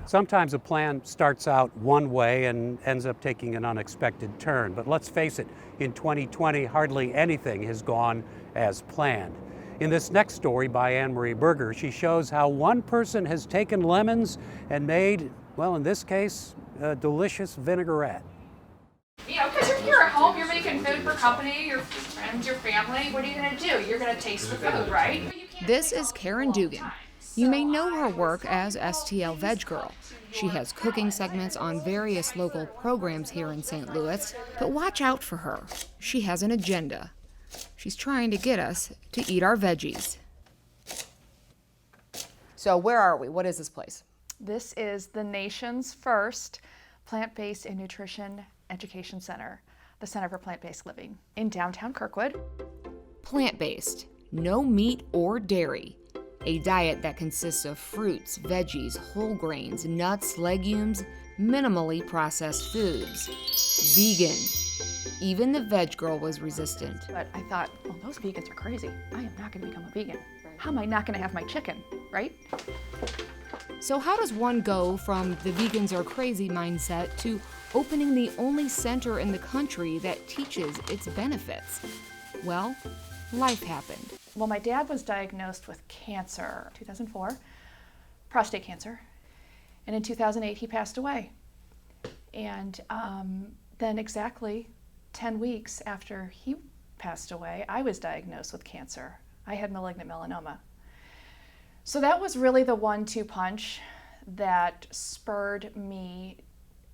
Sometimes a plan starts out one way and ends up taking an unexpected turn. But let's face it, in 2020, hardly anything has gone as planned. In this next story by Anne-Marie Berger, she shows how one person has taken lemons and made, well, in this case, a delicious vinaigrette. You know, because you're at home, you're making food for company, your friends, your family. What are you going to do? You're going to taste the food, right? This is Caryn Dugan. You may know her work as STL Veg Girl. She has cooking segments on various local programs here in St. Louis, but watch out for her. She has an agenda. She's trying to get us to eat our veggies. So where are we? What is this place? This is the nation's first plant-based and nutrition education center, the Center for Plant-Based Living in downtown Kirkwood. Plant-based, no meat or dairy. A diet that consists of fruits, veggies, whole grains, nuts, legumes, minimally processed foods. Vegan. Even the Veg Girl was resistant. But I thought, well, those vegans are crazy. I am not going to become a vegan. How am I not going to have my chicken, right? So how does one go from the vegans are crazy mindset to opening the only center in the country that teaches its benefits? Well, life happened. Well, my dad was diagnosed with cancer in 2004, prostate cancer, and in 2008 he passed away. And then exactly 10 weeks after he passed away, I was diagnosed with cancer. I had malignant melanoma. So that was really the 1-2 punch that spurred me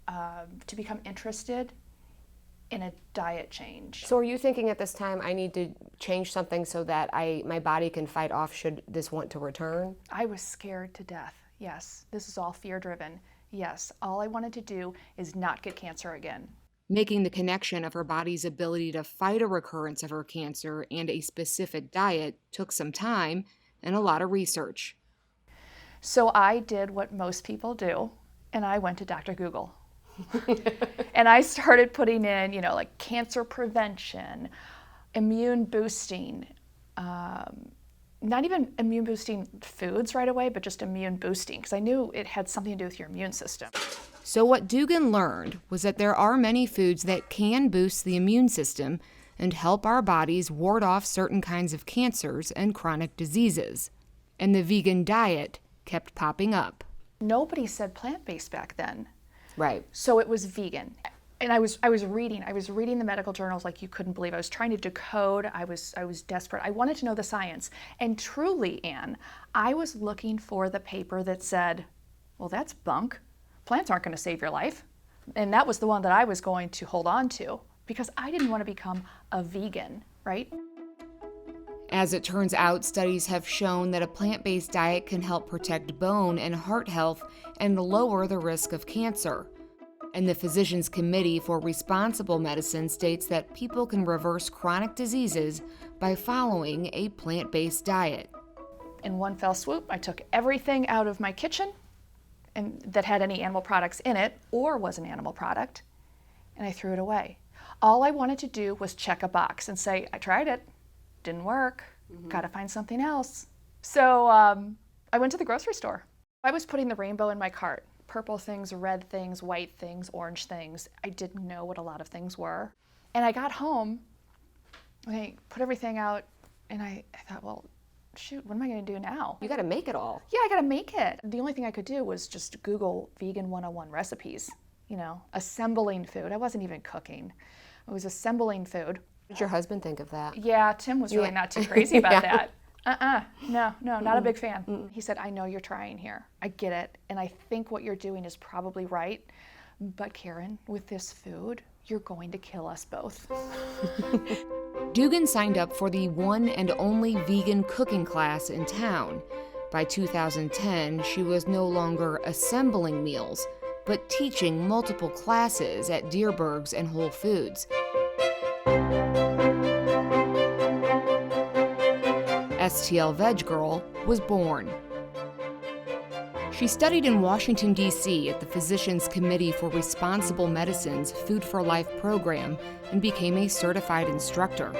to become interested in a diet change. So are you thinking at this time, I need to change something so that my body can fight off should this want to return? I was scared to death, yes. This is all fear-driven. Yes, all I wanted to do is not get cancer again. Making the connection of her body's ability to fight a recurrence of her cancer and a specific diet took some time and a lot of research. So I did what most people do, and I went to Dr. Google. And I started putting in, like cancer prevention, immune boosting, not even immune boosting foods right away, but just immune boosting, because I knew it had something to do with your immune system. So what Dugan learned was that there are many foods that can boost the immune system and help our bodies ward off certain kinds of cancers and chronic diseases. And the vegan diet kept popping up. Nobody said plant-based back then. Right. So it was vegan. And I was reading the medical journals like you couldn't believe. I was trying to decode. I was desperate. I wanted to know the science. And truly, Anne, I was looking for the paper that said, well, that's bunk. Plants aren't going to save your life. And that was the one that I was going to hold on to because I didn't want to become a vegan, right? As it turns out, studies have shown that a plant-based diet can help protect bone and heart health and lower the risk of cancer. And the Physicians Committee for Responsible Medicine states that people can reverse chronic diseases by following a plant-based diet. In one fell swoop, I took everything out of my kitchen and that had any animal products in it or was an animal product, and I threw it away. All I wanted to do was check a box and say, I tried it. Didn't work, gotta find something else. So I went to the grocery store. I was putting the rainbow in my cart. Purple things, red things, white things, orange things. I didn't know what a lot of things were. And I got home, I put everything out, and I thought, well, shoot, what am I gonna do now? You gotta make it all. Yeah, I gotta make it. The only thing I could do was just Google Vegan 101 recipes, assembling food. I wasn't even cooking. I was assembling food. What did your husband think of that? Yeah, Tim was really not too crazy about Yeah. that. No, not a big fan. He said, I know you're trying here. I get it. And I think what you're doing is probably right. But Caryn, with this food, you're going to kill us both. Dugan signed up for the one and only vegan cooking class in town. By 2010, she was no longer assembling meals, but teaching multiple classes at Deerberg's and Whole Foods. STL Veg Girl was born. She studied in Washington, D.C. at the Physicians Committee for Responsible Medicine's Food for Life program and became a certified instructor.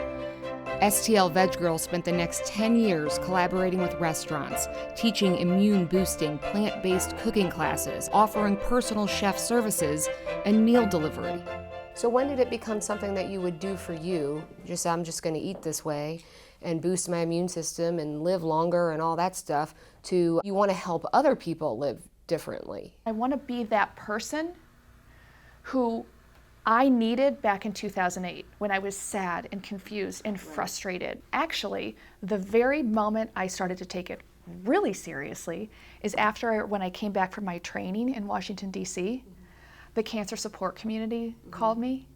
STL Veg Girl spent the next 10 years collaborating with restaurants, teaching immune-boosting, plant-based cooking classes, offering personal chef services, and meal delivery. So when did it become something that you would do for you? I'm just going to eat this way and boost my immune system and live longer and all that stuff, to you want to help other people live differently? I want to be that person who I needed back in 2008 when I was sad and confused and frustrated. Actually, the very moment I started to take it really seriously is when I came back from my training in Washington, D.C. The cancer support community called me,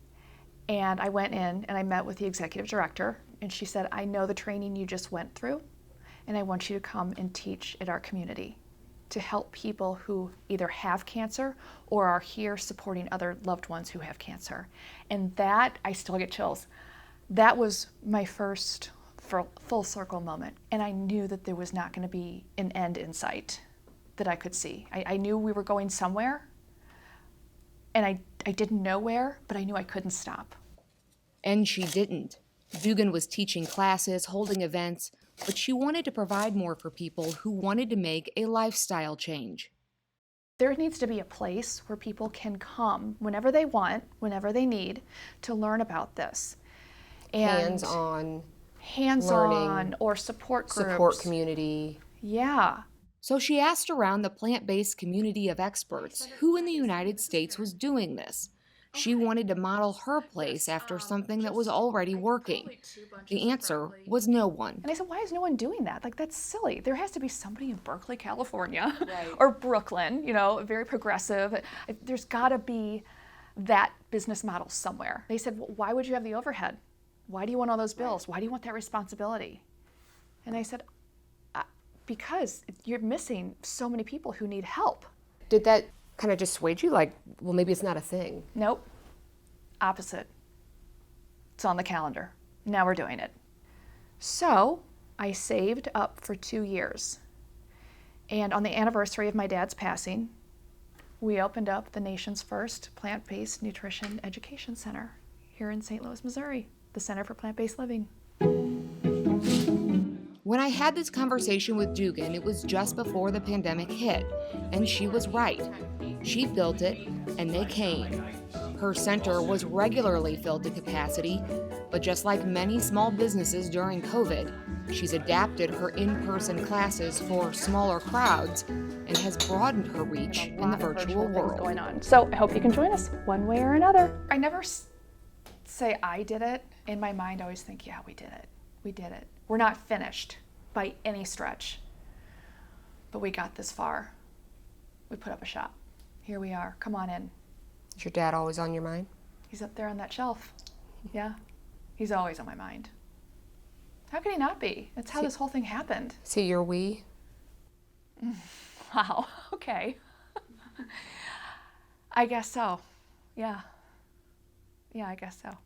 and I went in and I met with the executive director, and she said, I know the training you just went through, and I want you to come and teach at our community to help people who either have cancer or are here supporting other loved ones who have cancer. And that, I still get chills. That was my first full circle moment. And I knew that there was not going to be an end in sight that I could see. I knew we were going somewhere, and I didn't know where, but I knew I couldn't stop. And she didn't. Dugan was teaching classes, holding events, but she wanted to provide more for people who wanted to make a lifestyle change. There needs to be a place where people can come whenever they want, whenever they need, to learn about this. And hands-on or support groups. Support community. Yeah. So she asked around the plant-based community of experts who in the United States was doing this. She wanted to model her place after something that was already working. The answer was no one. And I said, why is no one doing that? Like, that's silly. There has to be somebody in Berkeley, California, or Brooklyn, very progressive. There's got to be that business model somewhere. They said, well, why would you have the overhead? Why do you want all those bills? Why do you want that responsibility? And I said, because you're missing so many people who need help. Did that kind of just swayed you? Like, well, maybe it's not a thing. Nope. Opposite. It's on the calendar. Now we're doing it. So I saved up for 2 years. And on the anniversary of my dad's passing, we opened up the nation's first plant-based nutrition education center here in St. Louis, Missouri, the Center for Plant-Based Living. When I had this conversation with Dugan, it was just before the pandemic hit, and she was right. She built it, and they came. Her center was regularly filled to capacity, but just like many small businesses during COVID, she's adapted her in-person classes for smaller crowds and has broadened her reach in the virtual world. Going on. So I hope you can join us one way or another. I never say I did it. In my mind, I always think, yeah, we did it. We did it. We're not finished by any stretch, but we got this far. We put up a shop. Here we are. Come on in. Is your dad always on your mind? He's up there on that shelf. Yeah, he's always on my mind. How can he not be? That's how this whole thing happened. Is he your we? Wow, okay. I guess so. Yeah. Yeah, I guess so.